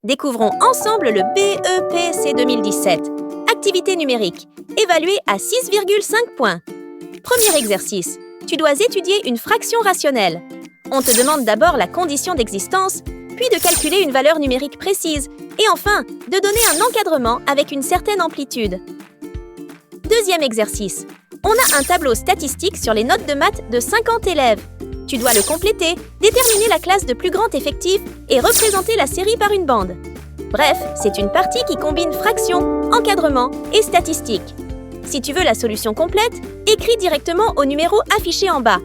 Découvrons ensemble le BEPC 2017. Activité numérique, évaluée à 6,5 points. Premier exercice, tu dois étudier une fraction rationnelle. On te demande d'abord la condition d'existence, puis de calculer une valeur numérique précise, et enfin, de donner un encadrement avec une certaine amplitude. Deuxième exercice, on a un tableau statistique sur les notes de maths de 50 élèves. Tu dois le compléter, déterminer la classe de plus grand effectif et représenter la série par une bande. Bref, c'est une partie qui combine fraction, encadrement et statistiques. Si tu veux la solution complète, écris directement au numéro affiché en bas.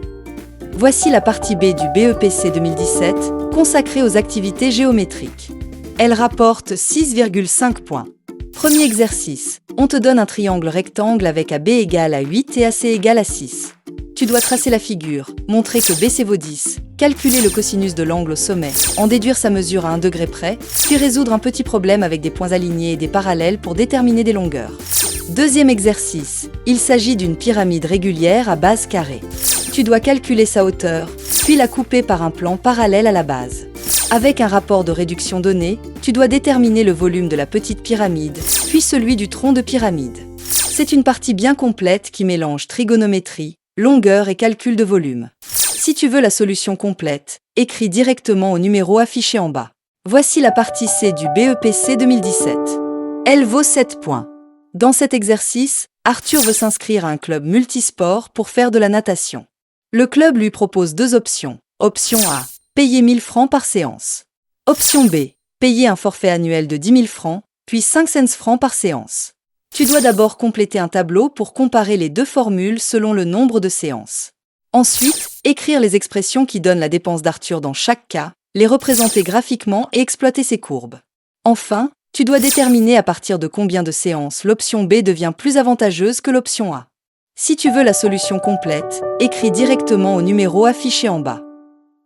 Voici la partie B du BEPC 2017, consacrée aux activités géométriques. Elle rapporte 6,5 points. Premier exercice. On te donne un triangle rectangle avec AB égale à 8 et AC égale à 6. Tu dois tracer la figure, montrer que BC vaut 10, calculer le cosinus de l'angle au sommet, en déduire sa mesure à 1 degré près, puis résoudre un petit problème avec des points alignés et des parallèles pour déterminer des longueurs. Deuxième exercice. Il s'agit d'une pyramide régulière à base carrée. Tu dois calculer sa hauteur, puis la couper par un plan parallèle à la base. Avec un rapport de réduction donné, tu dois déterminer le volume de la petite pyramide, puis celui du tronc de pyramide. C'est une partie bien complète qui mélange trigonométrie, longueur et calcul de volume. Si tu veux la solution complète, écris directement au numéro affiché en bas. Voici la partie C du BEPC 2017. Elle vaut 7 points. Dans cet exercice, Arthur veut s'inscrire à un club multisport pour faire de la natation. Le club lui propose 2 options. Option A, payer 1000 francs par séance. Option B, payer un forfait annuel de 10 000 francs, puis 500 francs par séance. Tu dois d'abord compléter un tableau pour comparer les 2 formules selon le nombre de séances. Ensuite, écrire les expressions qui donnent la dépense d'Arthur dans chaque cas, les représenter graphiquement et exploiter ces courbes. Enfin, tu dois déterminer à partir de combien de séances l'option B devient plus avantageuse que l'option A. Si tu veux la solution complète, écris directement au numéro affiché en bas.